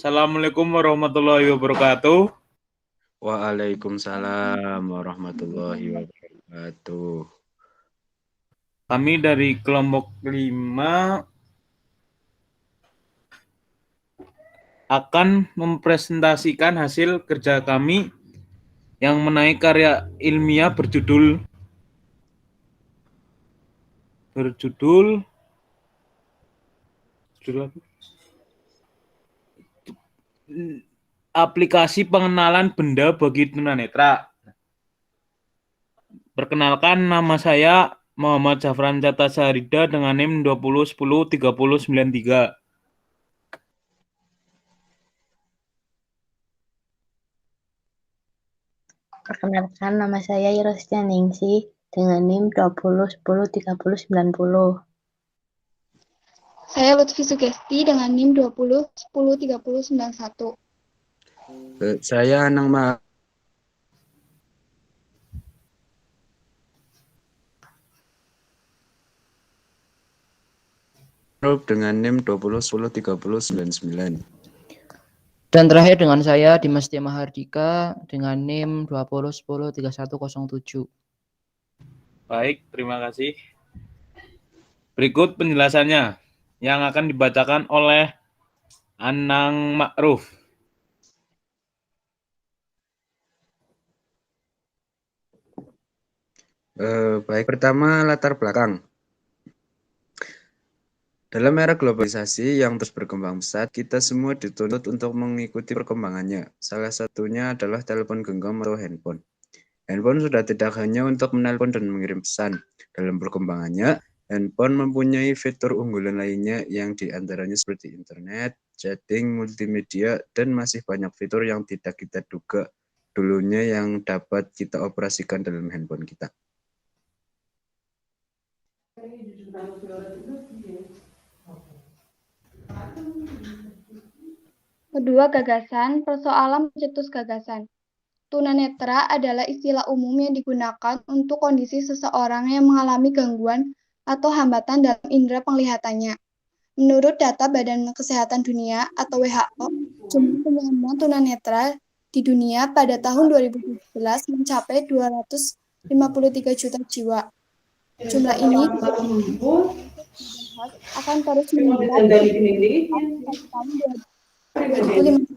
Assalamualaikum warahmatullahi wabarakatuh. Waalaikumsalam warahmatullahi wabarakatuh. Kami dari kelompok 5 akan mempresentasikan hasil kerja kami yang menaik karya ilmiah berjudul aplikasi pengenalan benda bagi tunanetra. Perkenalkan, nama saya Muhammad Zafran Cata Saharida dengan NIM 20103093. Perkenalkan, nama saya Irostia Ningsih dengan NIM 20103090. Saya Lutfi Sugesti dengan NIM 20103091. Saya Anang Ma'ruf dengan NIM 20103099. Dan terakhir dengan saya Dimas Tia Mahardika dengan NIM 20103107. Baik, terima kasih. Berikut penjelasannya yang akan dibacakan oleh Anang Ma'ruf. Baik, pertama latar belakang. Dalam era globalisasi yang terus berkembang pesat, kita semua dituntut untuk mengikuti perkembangannya. Salah satunya adalah telepon genggam atau handphone. Handphone sudah tidak hanya untuk menelpon dan mengirim pesan. Dalam perkembangannya, handphone mempunyai fitur unggulan lainnya yang diantaranya seperti internet, chatting, multimedia, dan masih banyak fitur yang tidak kita duga dulunya yang dapat kita operasikan dalam handphone kita. Kedua, gagasan, persoalan pencetus gagasan. Tunanetra adalah istilah umum yang digunakan untuk kondisi seseorang yang mengalami gangguan atau hambatan dalam indera penglihatannya. Menurut data Badan Kesehatan Dunia atau WHO, jumlah penyandang tunanetra di dunia pada tahun 2017 mencapai 253 juta jiwa. Jumlah ini akan terus meningkat pada tahun 2050.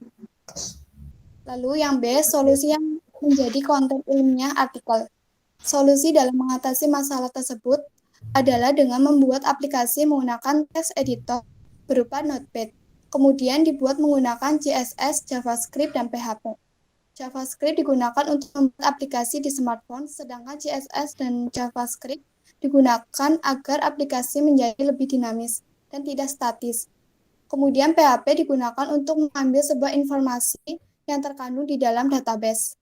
Lalu yang B, solusi yang menjadi konten ilmiah artikel. Solusi dalam mengatasi masalah tersebut adalah dengan membuat aplikasi menggunakan text editor berupa Notepad. Kemudian dibuat menggunakan CSS, JavaScript, dan PHP. JavaScript digunakan untuk membuat aplikasi di smartphone, sedangkan CSS dan JavaScript digunakan agar aplikasi menjadi lebih dinamis dan tidak statis. Kemudian PHP digunakan untuk mengambil sebuah informasi yang terkandung di dalam database.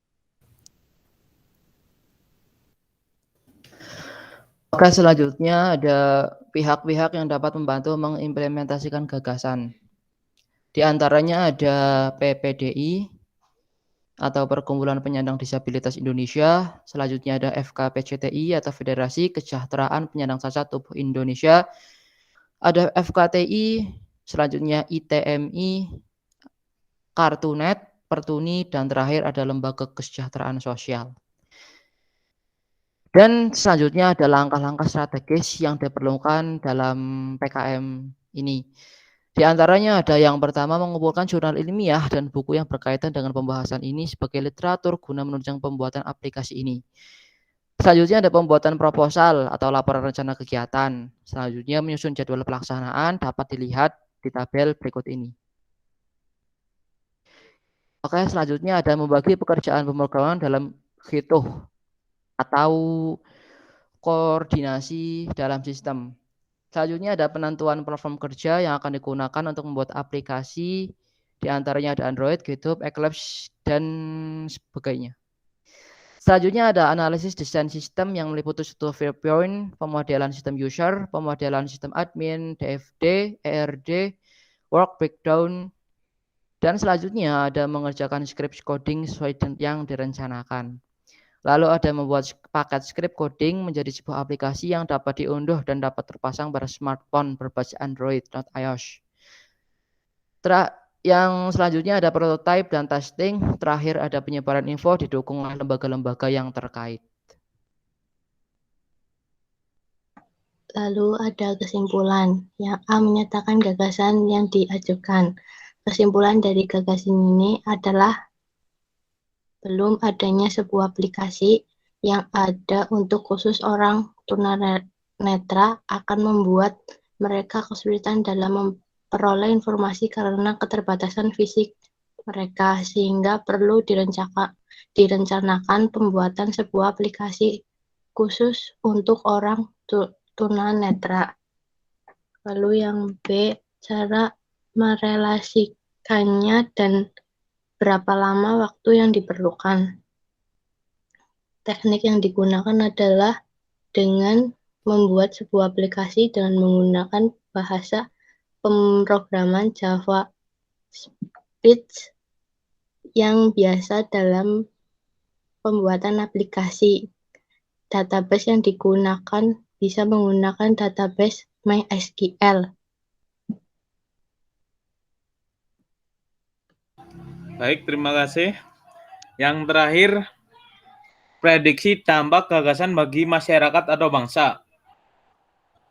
Oke, selanjutnya ada pihak-pihak yang dapat membantu mengimplementasikan gagasan. Di antaranya ada PPDI atau Perkumpulan Penyandang Disabilitas Indonesia. Selanjutnya ada FKPCTI atau Federasi Kesejahteraan Penyandang Cacat Tubuh Indonesia. Ada FKTI, selanjutnya ITMI, Kartunet, Pertuni, dan terakhir ada Lembaga Kesejahteraan Sosial. Dan selanjutnya ada langkah-langkah strategis yang diperlukan dalam PKM ini. Di antaranya ada yang pertama mengumpulkan jurnal ilmiah dan buku yang berkaitan dengan pembahasan ini sebagai literatur guna menunjang pembuatan aplikasi ini. Selanjutnya ada pembuatan proposal atau laporan rencana kegiatan. Selanjutnya menyusun jadwal pelaksanaan dapat dilihat di tabel berikut ini. Oke, selanjutnya ada membagi pekerjaan pemrograman dalam hitoh atau koordinasi dalam sistem. Selanjutnya ada penentuan platform kerja yang akan digunakan untuk membuat aplikasi, di antaranya ada Android, GitHub, Eclipse, dan sebagainya. Selanjutnya ada analisis desain sistem yang meliputi studi viewpoint, pemodelan sistem user, pemodelan sistem admin, DFD, ERD, work breakdown, dan selanjutnya ada mengerjakan script coding sesuai yang direncanakan. Lalu ada membuat paket script coding menjadi sebuah aplikasi yang dapat diunduh dan dapat terpasang pada smartphone berbasis Android, not iOS. Yang selanjutnya ada prototype dan testing. Terakhir ada penyebaran info didukung oleh lembaga-lembaga yang terkait. Lalu ada kesimpulan. Yang A menyatakan gagasan yang diajukan. Kesimpulan dari gagasan ini adalah belum adanya sebuah aplikasi yang ada untuk khusus orang tunanetra akan membuat mereka kesulitan dalam memperoleh informasi karena keterbatasan fisik mereka, sehingga perlu direncanakan pembuatan sebuah aplikasi khusus untuk orang tunanetra. Lalu yang B, cara merelasikannya dan berapa lama waktu yang diperlukan. Teknik yang digunakan adalah dengan membuat sebuah aplikasi dengan menggunakan bahasa pemrograman JavaScript yang biasa dalam pembuatan aplikasi. Database yang digunakan bisa menggunakan database MySQL. Baik, terima kasih. Yang terakhir, prediksi dampak gagasan bagi masyarakat atau bangsa.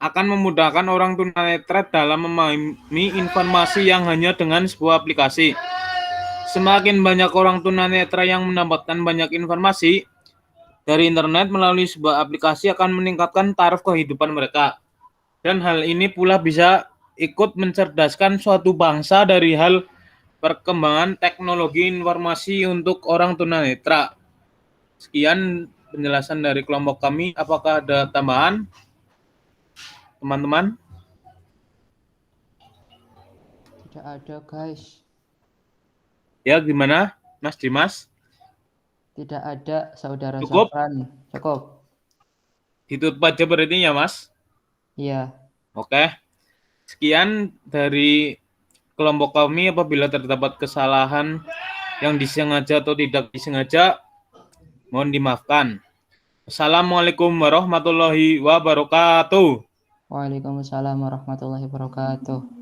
Akan memudahkan orang tunanetra dalam memahami informasi yang hanya dengan sebuah aplikasi. Semakin banyak orang tunanetra yang mendapatkan banyak informasi dari internet melalui sebuah aplikasi akan meningkatkan taraf kehidupan mereka. Dan hal ini pula bisa ikut mencerdaskan suatu bangsa dari hal perkembangan teknologi informasi untuk orang tunanetra. Sekian penjelasan dari kelompok kami. Apakah ada tambahan, teman-teman? Tidak ada, guys. Ya, gimana, Mas Dimas? Tidak ada, Saudara Cukup? Safran. Cukup. Ditutup aja berarti ya, Mas? Iya. Oke. Sekian dari kelompok kami. Apabila terdapat kesalahan yang disengaja atau tidak disengaja, mohon dimaafkan. Assalamualaikum warahmatullahi wabarakatuh. Waalaikumsalam warahmatullahi wabarakatuh.